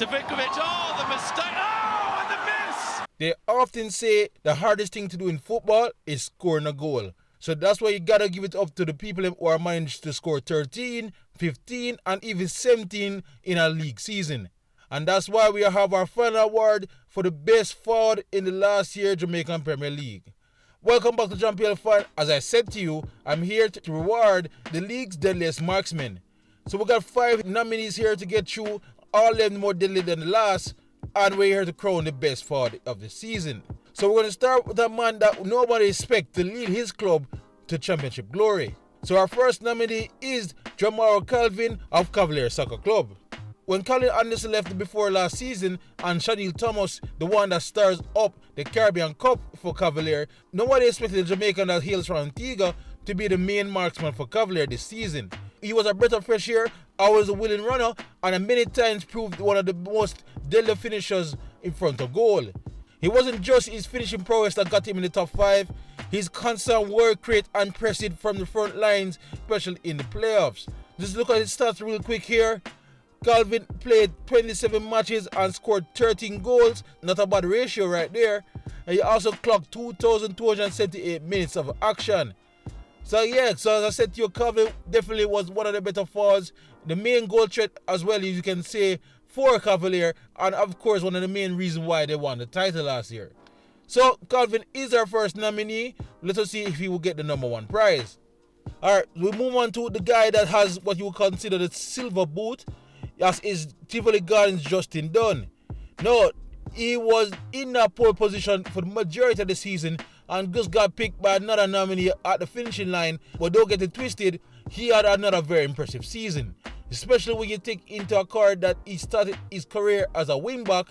to Vikovic. Oh, the mistake. Oh, and the miss. They often say the hardest thing to do in football is scoring a goal. So that's why you gotta give it up to the people who are managed to score 13, 15, and even 17 in a league season. And that's why we have our final award for the best forward in the last year Jamaican Premier League. Welcome back to JAMPL FAN. As I said to you, I'm here to reward the league's deadliest marksmen. So we got 5 nominees here to get through, all of them more deadly than the last, and we're here to crown the best forward of the season. So we're going to start with a man that nobody expects to lead his club to championship glory. So our first nominee is JALMARO Calvin of Cavaliers Soccer Club. When Colin Anderson left before last season and Chanel Thomas, the one that stars up the Caribbean Cup for Cavalier, nobody expected the Jamaican that hails from Antigua to be the main marksman for Cavalier this season. He was a breath of fresh air, always a willing runner, and many times proved one of the most deadly finishers in front of goal. He wasn't just his finishing prowess that got him in the top 5, his constant work rate and pressing from the front lines, especially in the playoffs. Just look at his stats real quick here. Calvin played 27 matches and scored 13 goals, not a bad ratio right there. And he also clocked 2,278 minutes of action. So yeah, so as I said to you, Calvin definitely was one of the better forwards, the main goal threat as well, as you can say, for Cavalier, and of course one of the main reasons why they won the title last year. So Calvin is our first nominee. Let us see if he will get the number 1 prize. Alright, we move on to the guy that has what you would consider the silver boot, as is Tivoli Gardens' Justin Dunn. No, he was in a pole position for the majority of the season and just got picked by another nominee at the finishing line, but don't get it twisted, he had another very impressive season. Especially when you take into account that he started his career as a wingback.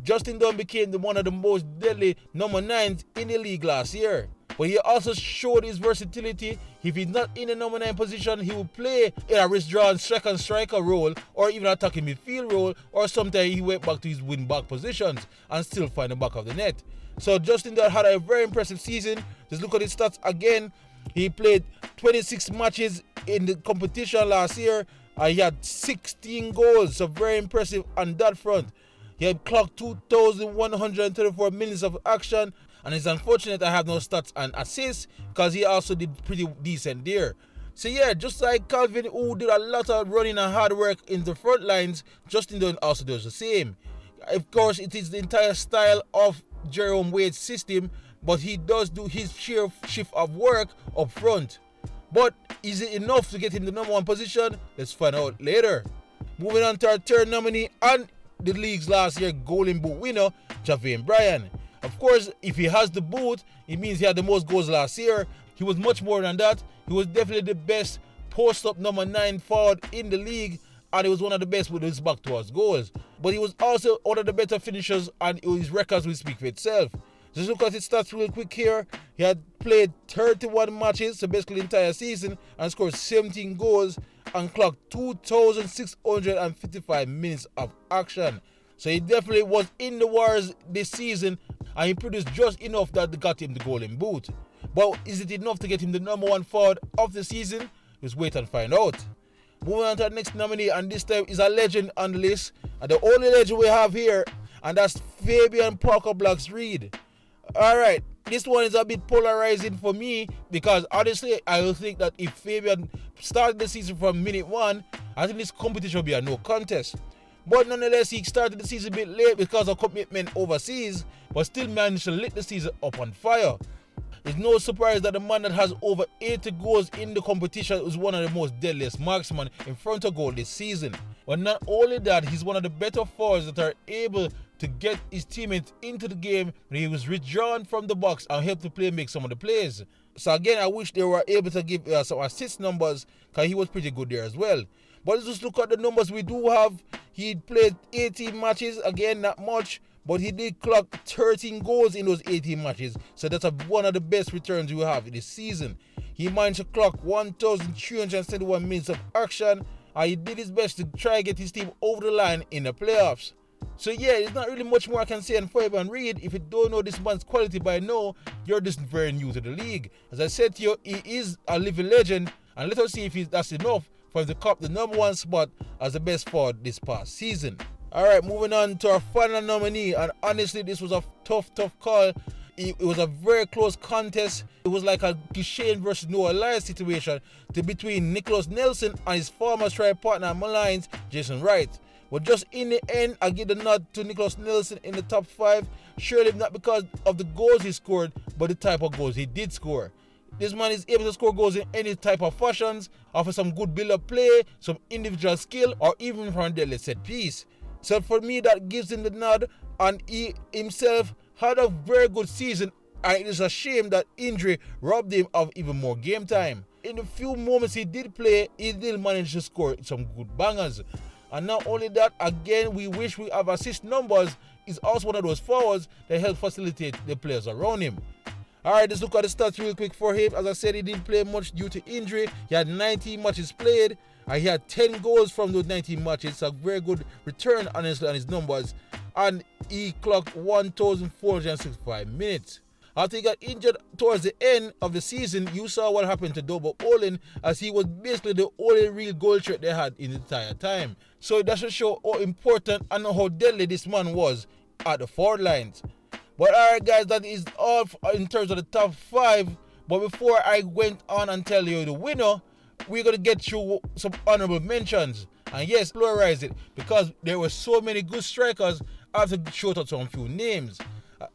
Justin Dunn became one of the most deadly number 9s in the league last year. But he also showed his versatility. If he's not in the number 9 position, he will play in a wrist-drawn second striker role or even attacking midfield role, or sometimes he went back to his wing-back positions and still find the back of the net. So Justin Dunn had a very impressive season. Just look at his stats again. He played 26 matches in the competition last year. He had 16 goals, so very impressive on that front. He had clocked 2,134 minutes of action, and it's unfortunate I have no stats and assists because he also did pretty decent there. So yeah, just like Calvin, who did a lot of running and hard work in the front lines, Justin Dunn also does the same. Of course, it is the entire style of Jerome Wade's system, but he does do his sheer shift of work up front. But is it enough to get him the number 1 position? Let's find out later. Moving on to our third nominee and the league's last year Golden Boot winner, Javain Bryan. Of course, if he has the boot, it means he had the most goals last year. He was much more than that. He was definitely the best post-up number 9 forward in the league, and he was one of the best with his back towards goals. But he was also one of the better finishers, and his records will speak for itself. Just look at his stats real quick here. He had played 31 matches, so basically the entire season, and scored 17 goals and clocked 2,655 minutes of action. So he definitely was in the wars this season, and he produced just enough that got him the Golden Boot. But is it enough to get him the number 1 forward of the season? Let's wait and find out. Moving on to our next nominee, and this time is a legend on the list, and the only legend we have here, and that's Fabian Reid. Alright, this one is a bit polarizing for me because honestly, I will think that if Fabian started the season from minute 1, I think this competition will be a no contest. But nonetheless, he started the season a bit late because of commitment overseas, but still managed to lit the season up on fire. It's no surprise that the man that has over 80 goals in the competition is one of the most deadliest marksmen in front of goal this season. But not only that, he's one of the better forwards that are able to get his teammates into the game when he was withdrawn from the box and help the player make some of the plays. So again, I wish they were able to give some assist numbers because he was pretty good there as well. But let's just look at the numbers we do have. He played 18 matches, again not much, but he did clock 13 goals in those 18 matches. So that's one of the best returns we have in this season. He managed to clock 1,371 minutes of action, and he did his best to try and get his team over the line in the playoffs. So yeah, there's not really much more I can say on Fabian Reid. If you don't know this man's quality by now, you're just very new to the league. As I said to you, he is a living legend, and let us see if that's enough for him to cop the number 1 spot as the best forward this past season. Alright, moving on to our final nominee, and honestly this was a tough call. It was a very close contest. It was like a Shane versus Noah Lyles situation between Nicholas Nelson and his former strike partner at Malines, Jason Wright. But just in the end, I give the nod to Nicholas Nelson in the top 5. Surely not because of the goals he scored, but the type of goals he did score. This man is able to score goals in any type of fashions, offer some good build-up play, some individual skill, or even from a deadly set piece. So for me, that gives him the nod, and he himself had a very good season, and it is a shame that injury robbed him of even more game time. In the few moments he did play, he did manage to score some good bangers. And not only that, again, we wish we have assist numbers. He's also one of those forwards that help facilitate the players around him. Alright, let's look at the stats real quick for him. As I said, he didn't play much due to injury. He had 19 matches played, and he had 10 goals from those 19 matches. It's a very good return, honestly, on his numbers. And he clocked 1,465 minutes. After he got injured towards the end of the season, you saw what happened to Double Olin, as he was basically the only real goal threat they had in the entire time. So that should show how important and how deadly this man was at the forward lines. But alright guys, that is all in terms of the top 5. But before I went on and tell you the winner, we're going to get through some honourable mentions. And yes, pluralize it, because there were so many good strikers. I have to shout out some few names.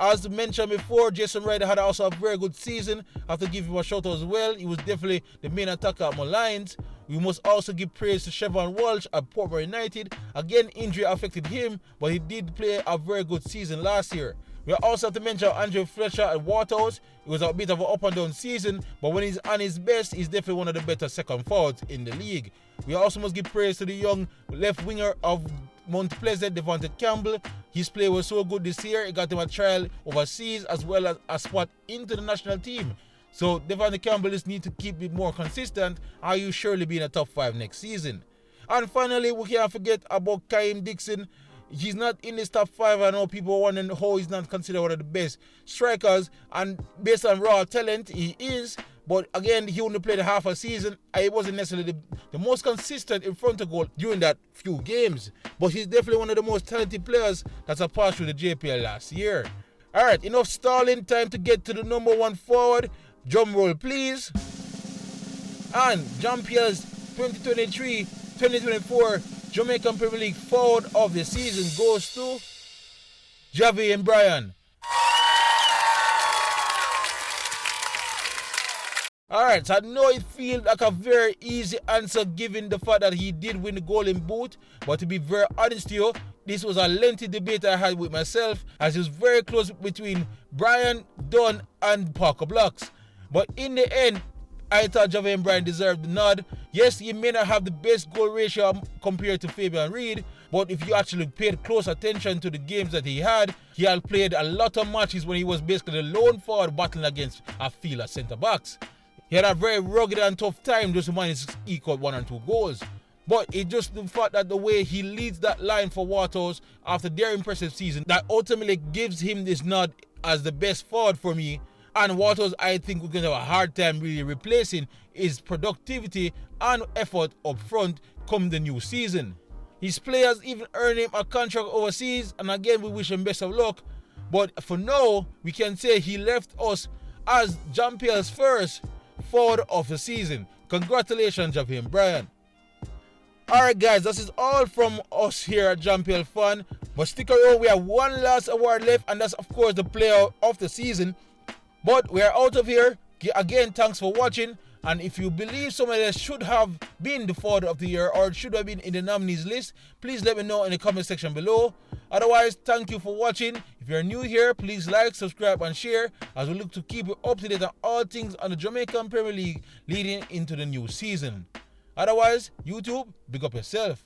As mentioned before, Jason Wright had also a very good season. I have to give him a shout out as well. He was definitely the main attacker at Malines. We must also give praise to Chevron Walsh at Portmore United. Again, injury affected him, but he did play a very good season last year. We also have to mention Andrew Fletcher at Waterhouse. It was a bit of an up and down season, but when he's on his best, he's definitely one of the better second forwards in the league. We also must give praise to the young left winger of Mount Pleasant, Devontae Campbell. His play was so good this year, it got him a trial overseas as well as a spot into the national team. So Devontae Campbell just need to keep it more consistent, or you surely be in the top 5 next season. And finally, we can't forget about Cim Dixon. He's not in this top 5. I know people are wondering how he's not considered one of the best strikers, and based on raw talent, he is. But again, he only played half a season. He wasn't necessarily the most consistent in front of goal during that few games. But he's definitely one of the most talented players that's a passed through the JPL last year. Alright, enough stalling. Time to get to the number 1 forward. Drum roll, please. And JAMPL's 2023-2024 Jamaican Premier League forward of the season goes to Javain Bryan. Alright, so I know it feels like a very easy answer given the fact that he did win the Golden Boot, but to be very honest to you, this was a lengthy debate I had with myself, as it was very close between Bryan, Dunn and Parker Blocks. But in the end, I thought Javain Bryan deserved the nod. Yes, he may not have the best goal ratio compared to Fabian Reid, but if you actually paid close attention to the games that he had played a lot of matches when he was basically the lone forward battling against a field of centre-backs. He had a very rugged and tough time just to manage to eke out 1 or 2 goals. But it's just the fact that the way he leads that line for Waterhouse after their impressive season that ultimately gives him this nod as the best forward for me. And Waterhouse, I think we're going to have a hard time really replacing his productivity and effort up front come the new season. His players even earned him a contract overseas, and again we wish him best of luck. But for now, we can say he left us as JAMPL's first forward of the season. Congratulations, Javain Bryan. Alright guys, this is all from us here at JAMPL Fan. But stick around, we have one last award left, and that's of course the player of the season. But we are out of here. Again, thanks for watching. And if you believe somebody else should have been the forward of the year or should have been in the nominees list, please let me know in the comment section below. Otherwise, thank you for watching. If you're new here, please like, subscribe and share as we look to keep you up to date on all things on the Jamaican Premier League leading into the new season. Otherwise, YouTube, big up yourself.